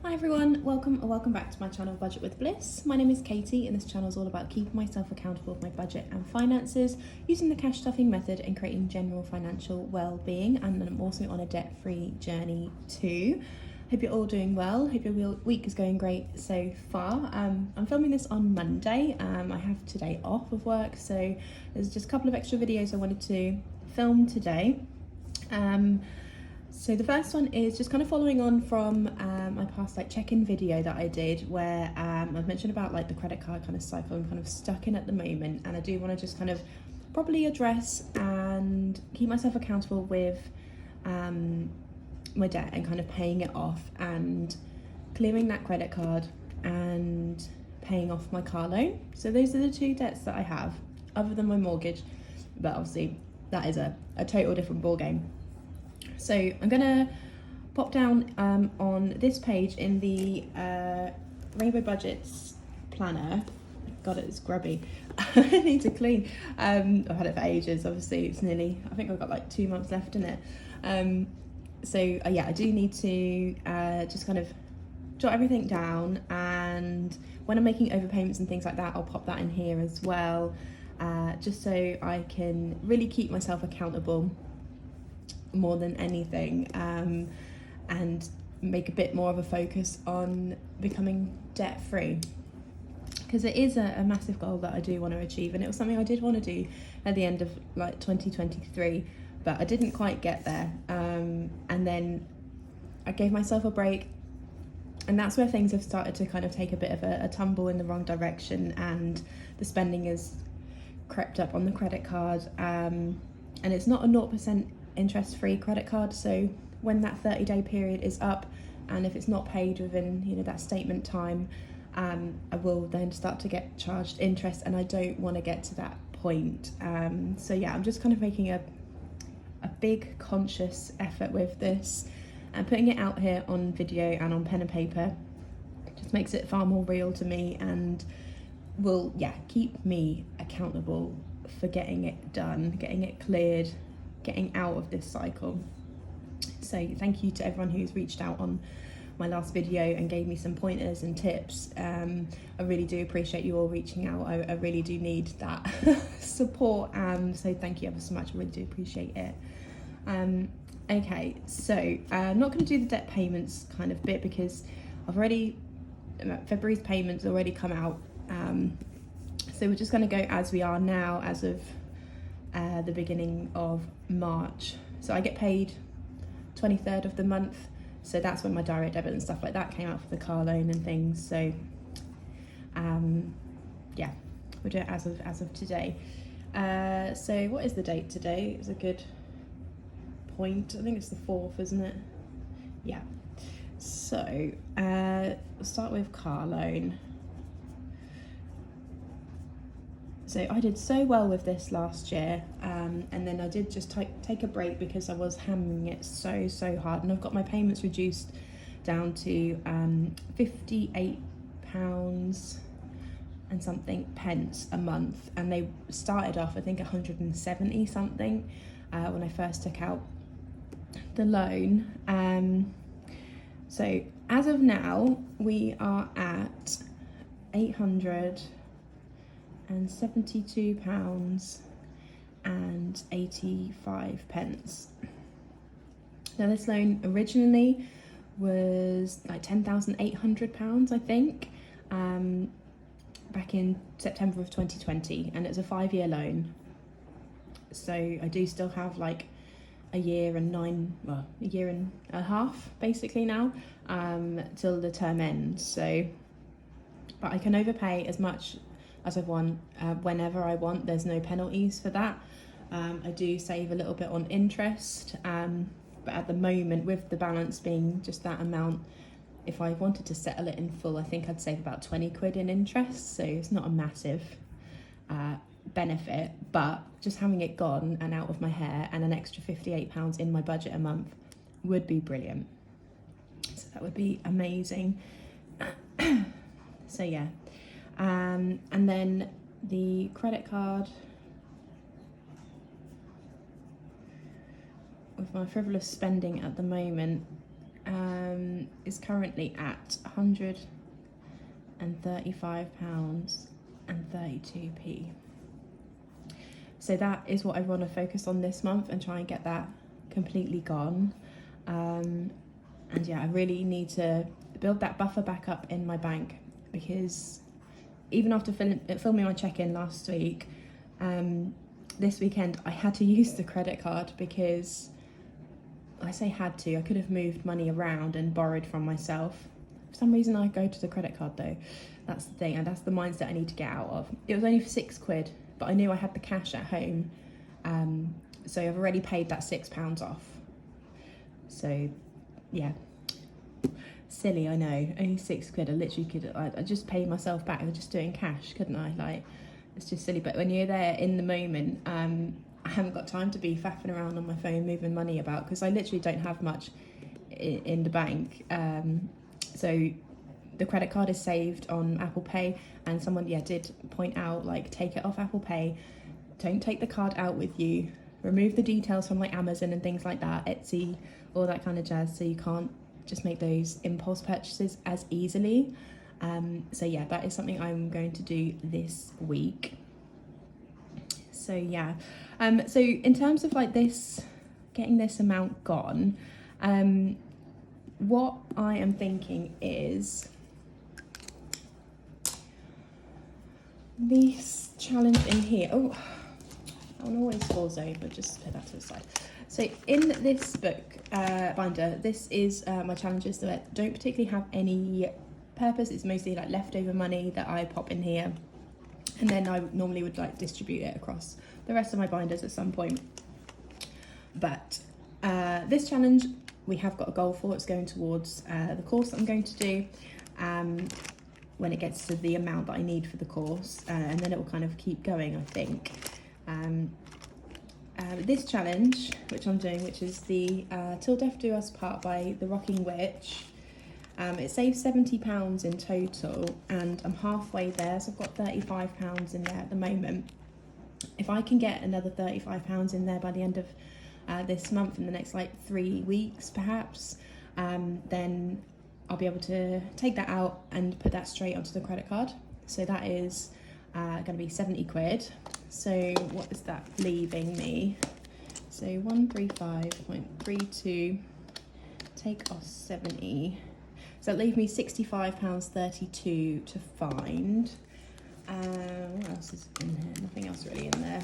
Hi everyone, welcome back to my channel Budget with Bliss. My name is Katie and this channel is all about keeping myself accountable for my budget and finances, using the cash stuffing method and creating general financial well-being, and I'm also on a debt-free journey too. Hope you're all doing well, hope your week is going great so far. I'm filming this on Monday. I have today off of work, so there's just a couple of extra videos I wanted to film today. So the first one is just kind of following on from my past check-in video that I did, where I've mentioned about the credit card kind of cycle I'm kind of stuck in at the moment, and I do want to just kind of properly address and keep myself accountable with my debt and kind of paying it off and clearing that credit card and paying off my car loan. So those are the two debts that I have, other than my mortgage, but obviously that is a total different ball game. So I'm gonna pop down on this page in the Rainbow Budgets planner. God, it's grubby. I need to clean. I've had it for ages. Obviously, it's nearly. I think I've got 2 months left in it. Yeah, I do need to just kind of jot everything down, and when I'm making overpayments and things like that, I'll pop that in here as well, just so I can really keep myself accountable more than anything, and make a bit more of a focus on becoming debt free, because it is a massive goal that I do want to achieve, and it was something I did want to do at the end of 2023, but I didn't quite get there, and then I gave myself a break, and that's where things have started to kind of take a bit of a tumble in the wrong direction, and the spending has crept up on the credit card, and it's not a 0% interest-free credit card, so when that 30-day period is up and if it's not paid within that statement time, I will then start to get charged interest, and I don't want to get to that point. So yeah, I'm just kind of making a big conscious effort with this, and putting it out here on video and on pen and paper just makes it far more real to me, and will keep me accountable for getting it done, getting it cleared, getting out of this cycle. So thank you to everyone who's reached out on my last video and gave me some pointers and tips. I really do appreciate you all reaching out. I really do need that support, so thank you ever so much. I really do appreciate it. Okay, so I'm not going to do the debt payments kind of bit, because February's payments already come out, so we're just going to go as we are now, as of the beginning of March. So I get paid 23rd of the month, so that's when my direct debit and stuff like that came out for the car loan and things. So yeah, we'll do it as of today. So what is the date today? It's a good point. I think it's the 4th, isn't it? Yeah. So we'll start with car loan. So I did so well with this last year, and then I did just take a break because I was hammering it so hard, and I've got my payments reduced down to £58 and something pence a month, and they started off I think 170 something when I first took out the loan. So as of now we are at £872 and 85 pence. Now this loan originally was £10,800, I think, back in September of 2020, and it's a 5-year loan. So I do still have a year and a half basically now, till the term ends. So, but I can overpay as much as I want, whenever I want. There's no penalties for that. I do save a little bit on interest, but at the moment, with the balance being just that amount, if I wanted to settle it in full, I think I'd save about 20 quid in interest, so it's not a massive benefit, but just having it gone and out of my hair and an extra £58 in my budget a month would be brilliant. So that would be amazing. So yeah. And then the credit card, with my frivolous spending at the moment, is currently at £135.32. So that is what I want to focus on this month and try and get that completely gone. And yeah, I really need to build that buffer back up in my bank, because even after filming my check-in last week, this weekend I had to use the credit card, because I say had to, I could have moved money around and borrowed from myself. For some reason I go to the credit card though. That's the thing, and that's the mindset I need to get out of. It was only for £6, but I knew I had the cash at home, so I've already paid that £6 off. So yeah, silly, I know, only £6. I literally could, I just paid myself back. I could just do it in cash, couldn't I? Like, it's just silly. But when you're there in the moment, I haven't got time to be faffing around on my phone moving money about, because I literally don't have much in the bank. So the credit card is saved on Apple Pay, and someone did point out, like, take it off Apple Pay, don't take the card out with you, remove the details from like Amazon and things like that, Etsy, all that kind of jazz, so you can't just make those impulse purchases as easily. So yeah, that is something I'm going to do this week. So yeah, so in terms of like this, getting this amount gone, what I am thinking is this challenge in here. Oh, that one always falls over, just put that to the side. So in this book binder, this is my challenges that don't particularly have any purpose. It's mostly like leftover money that I pop in here, and then I normally would like distribute it across the rest of my binders at some point. But this challenge, we have got a goal for. It's going towards the course that I'm going to do when it gets to the amount that I need for the course, and then it will kind of keep going, I think. This challenge, which I'm doing, which is the Till Death Do Us Part by The Rocking Witch, it saves £70 in total, and I'm halfway there, so I've got £35 in there at the moment. If I can get another £35 in there by the end of this month, in the next like 3 weeks perhaps, then I'll be able to take that out and put that straight onto the credit card. So that is going to be £70. So what is that leaving me? So 135.32, take off 70. So that leaves me £65.32 to find. What else is in here? Nothing else really in there.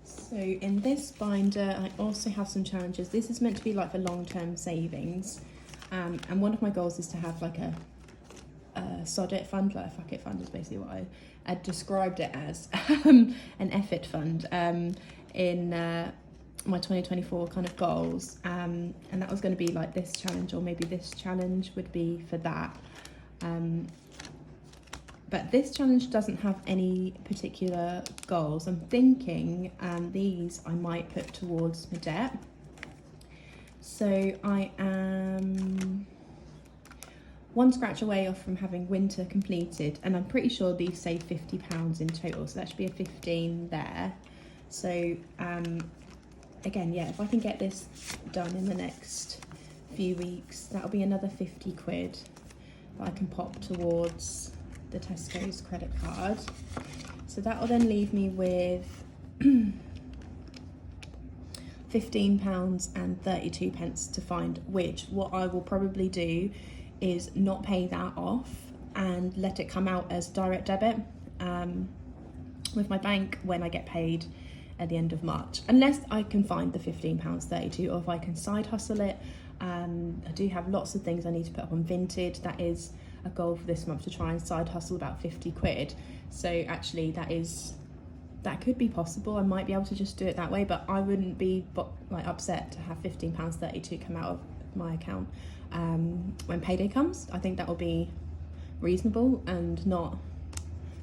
So in this binder, I also have some challenges. This is meant to be like for long-term savings. And one of my goals is to have like a sod it fund, like a fuck it fund is basically what I had described it as, an effort fund in my 2024 kind of goals. And that was going to be like this challenge, or maybe this challenge would be for that. But this challenge doesn't have any particular goals. I'm thinking these I might put towards my debt. So I am one scratch away off from having winter completed, and I'm pretty sure these save £50 in total, so that should be a 15 there. So again, yeah, if I can get this done in the next few weeks, that'll be another £50 that I can pop towards the Tesco's credit card. So that will then leave me with £15.32 to find, which what I will probably do is not pay that off and let it come out as direct debit with my bank when I get paid at the end of March, unless I can find the £15.32, or if I can side hustle it. I do have lots of things I need to put up on Vinted. That is a goal for this month, to try and side hustle about £50. So actually that could be possible. I might be able to just do it that way, but I wouldn't be like upset to have £15.32 come out of my account when payday comes. I think that will be reasonable and not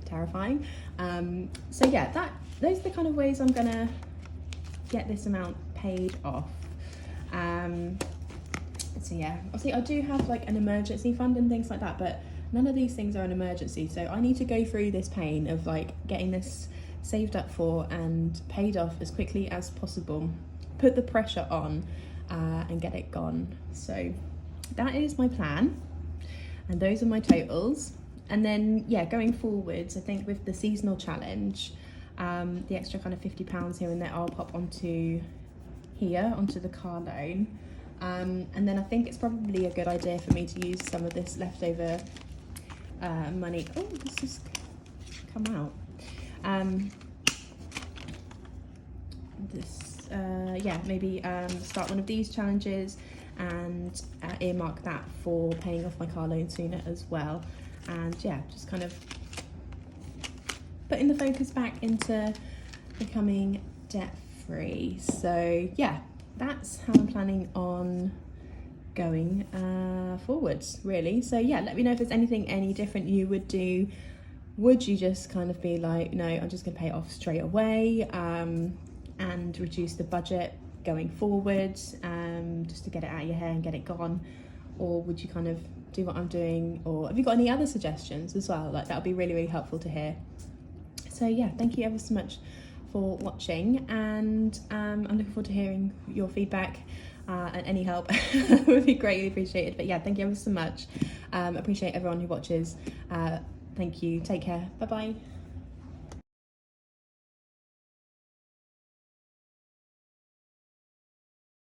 terrifying. So yeah, those are the kind of ways I'm gonna get this amount paid off. So yeah, obviously I do have like an emergency fund and things like that, but none of these things are an emergency. So I need to go through this pain of like getting this saved up for and paid off as quickly as possible, put the pressure on, and get it gone. So that is my plan, and those are my totals. And then yeah, going forwards, I think with the seasonal challenge, the extra kind of £50 here and there I'll pop onto the car loan. And then I think it's probably a good idea for me to use some of this leftover money. Oh, this has come out. Maybe start one of these challenges and earmark that for paying off my car loan sooner as well. And yeah, just kind of putting the focus back into becoming debt free. So yeah, that's how I'm planning on going forwards, really. So yeah, let me know if there's anything any different you would do. Would you just kind of be like, no, I'm just gonna pay it off straight away and reduce the budget going forward, just to get it out of your hair and get it gone? Or would you kind of do what I'm doing? Or have you got any other suggestions as well? Like, that would be really, really helpful to hear. So yeah, thank you ever so much for watching, and I'm looking forward to hearing your feedback, and any help would be greatly appreciated. But yeah, thank you ever so much. Appreciate everyone who watches. Thank you. Take care. Bye bye.